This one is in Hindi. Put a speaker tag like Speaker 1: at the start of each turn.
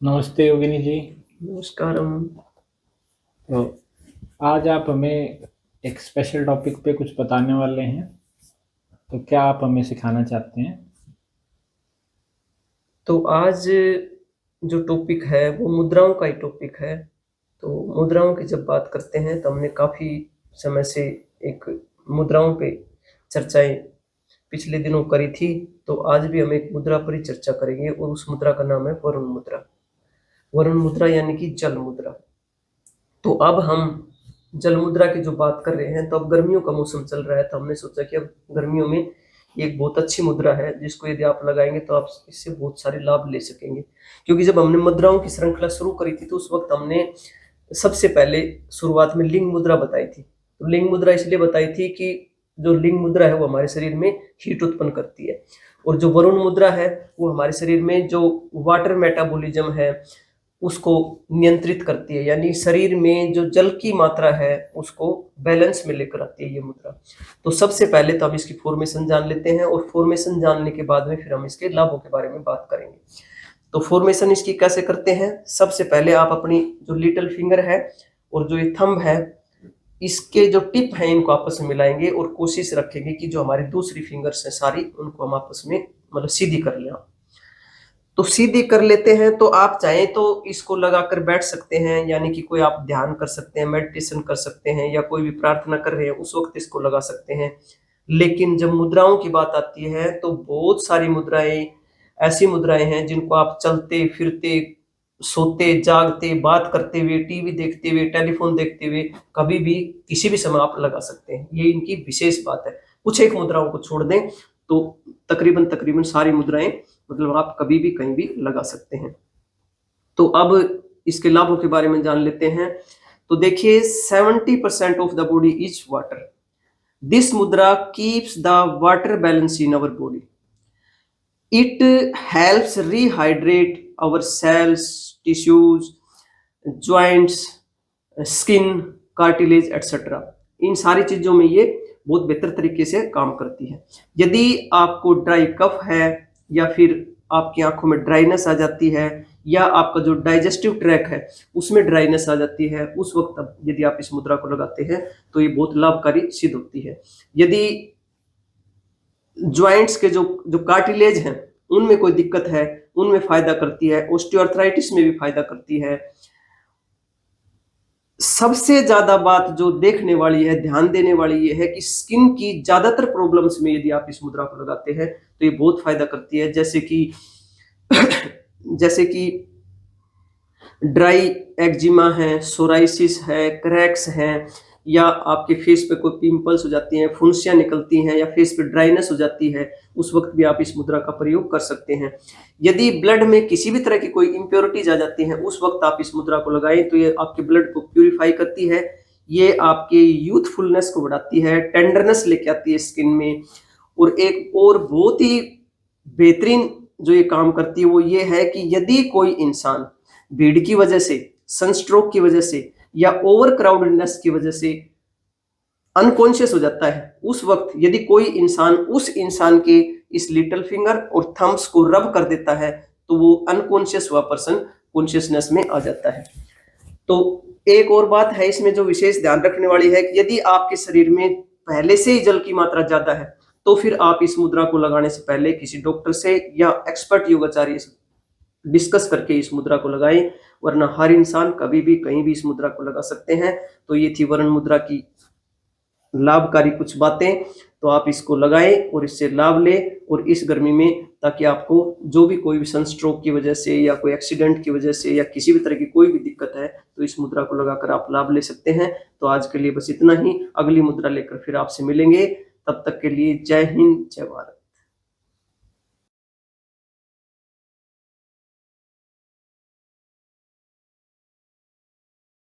Speaker 1: नमस्ते योगिनी जी।
Speaker 2: नमस्कारम।
Speaker 1: तो आज आप हमें एक स्पेशल टॉपिक पे कुछ बताने वाले हैं। तो क्या आप हमें सिखाना चाहते हैं?
Speaker 2: तो आज जो टॉपिक है वो मुद्राओं का ही टॉपिक है। तो मुद्राओं की जब बात करते हैं तो हमने काफ़ी समय से एक मुद्राओं पे चर्चाएं पिछले दिनों करी थी। तो आज भी हम एक मुद्रा पर ही चर्चा करेंगे और उस मुद्रा का नाम है वरुण मुद्रा। वरुण मुद्रा यानी कि जल मुद्रा। तो अब हम जल मुद्रा की जो बात कर रहे हैं, तो अब गर्मियों का मौसम चल रहा है, तो हमने सोचा कि अब गर्मियों में एक बहुत अच्छी मुद्रा है जिसको यदि आप लगाएंगे तो आप इससे बहुत सारे लाभ ले सकेंगे। क्योंकि जब हमने मुद्राओं की श्रृंखला शुरू करी थी तो उस वक्त हमने सबसे पहले शुरुआत में लिंग मुद्रा बताई थी। तो लिंग मुद्रा इसलिए बताई थी कि जो लिंग मुद्रा है वो हमारे शरीर में हीट उत्पन्न करती है, और जो वरुण मुद्रा है वो हमारे शरीर में जो वाटर मेटाबॉलिज्म है उसको नियंत्रित करती है, यानी शरीर में जो जल की मात्रा है उसको बैलेंस में लेकर आती है ये मुद्रा। तो सबसे पहले तो हम इसकी फॉर्मेशन जान लेते हैं, और फॉर्मेशन जानने के बाद में फिर हम इसके लाभों के बारे में बात करेंगे। तो फॉर्मेशन इसकी कैसे करते हैं? सबसे पहले आप अपनी जो लिटिल फिंगर है और जो ये थंब है, इसके जो टिप है इनको आपस में मिलाएंगे और कोशिश रखेंगे कि जो हमारी दूसरी फिंगर्स है सारी उनको हम आपस में मतलब सीधी कर लें। तो सीधी कर लेते हैं। तो आप चाहें तो इसको लगाकर बैठ सकते हैं, यानी कि कोई आप ध्यान कर सकते हैं, मेडिटेशन कर सकते हैं, या कोई भी प्रार्थना कर रहे हैं उस वक्त इसको लगा सकते हैं। लेकिन जब मुद्राओं की बात आती है तो बहुत सारी मुद्राएं ऐसी मुद्राएं हैं जिनको आप चलते फिरते, सोते जागते, बात करते हुए, टीवी देखते हुए, टेलीफोन देखते हुए कभी भी किसी भी समय आप लगा सकते हैं। ये इनकी विशेष बात है। कुछ एक मुद्राओं को छोड़ दें तो तकरीबन तकरीबन सारी मुद्राएं मतलब आप कभी भी कहीं भी लगा सकते हैं। तो अब इसके लाभों के बारे में जान लेते हैं। तो देखिए, 70% of the body is water. This mudra keeps the water balance in our body. It helps rehydrate our cells, tissues, joints, skin, cartilage etcetera. इन सारी चीजों में ये बहुत बेहतर तरीके से काम करती है। यदि आपको ड्राई कफ है, या फिर आपकी आंखों में ड्राइनेस आ जाती है, या आपका जो डाइजेस्टिव ट्रैक है उसमें ड्राइनेस आ जाती है, उस वक्त यदि आप इस मुद्रा को लगाते हैं तो ये बहुत लाभकारी सिद्ध होती है। यदि ज्वाइंट्स के जो जो कार्टिलेज हैं उनमें कोई दिक्कत है, उनमें फायदा करती है। ऑस्टियोआर्थराइटिस में भी फायदा करती है। सबसे ज्यादा बात जो देखने वाली है, ध्यान देने वाली ये है कि स्किन की ज्यादातर प्रॉब्लम्स में यदि आप इस मुद्रा को लगाते हैं तो ये बहुत फायदा करती है। जैसे कि जैसे कि ड्राई एक्जिमा है, सोराइसिस है, क्रैक्स हैं, या आपके फेस पे कोई पिंपल्स हो जाती हैं, फुंसियां निकलती हैं, या फेस पे ड्राइनेस हो जाती है, उस वक्त भी आप इस मुद्रा का प्रयोग कर सकते हैं। यदि ब्लड में किसी भी तरह की कोई इम्प्योरिटीज आ जाती हैं उस वक्त आप इस मुद्रा को लगाएं तो ये आपके ब्लड को प्यूरिफाई करती है। ये आपके यूथफुलनेस को बढ़ाती है, टेंडरनेस लेके आती है स्किन में। और एक और बहुत ही बेहतरीन जो ये काम करती है वो ये है कि यदि कोई इंसान भीड़ की वजह से, सनस्ट्रोक की वजह से, या ओवर क्राउडेडनेस की वजह से अनकॉन्शियस हो जाता है, उस वक्त यदि कोई इंसान उस इंसान के इस लिटिल फिंगर और थम्स को रब कर देता है तो वो अनकॉन्शियस हुआ पर्सन कॉन्शियसनेस में आ जाता है। तो एक और बात है इसमें जो विशेष ध्यान रखने वाली है कि यदि आपके शरीर में पहले से ही जल की मात्रा ज्यादा है तो फिर आप इस मुद्रा को लगाने से पहले किसी डॉक्टर से या एक्सपर्ट योगाचार्य से डिस्कस करके इस मुद्रा को लगाएं, वरना हर इंसान कभी भी कहीं भी इस मुद्रा को लगा सकते हैं। तो ये थी वरुण मुद्रा की लाभकारी कुछ बातें। तो आप इसको लगाएं और इससे लाभ लें और इस गर्मी में, ताकि आपको जो भी कोई भी सनस्ट्रोक की वजह से, या कोई एक्सीडेंट की वजह से, या किसी भी तरह की कोई भी दिक्कत है तो इस मुद्रा को लगाकर आप लाभ ले सकते हैं। तो आज के लिए बस इतना ही। अगली मुद्रा लेकर फिर आपसे मिलेंगे। तब तक के लिए जय हिंद, जय भारत।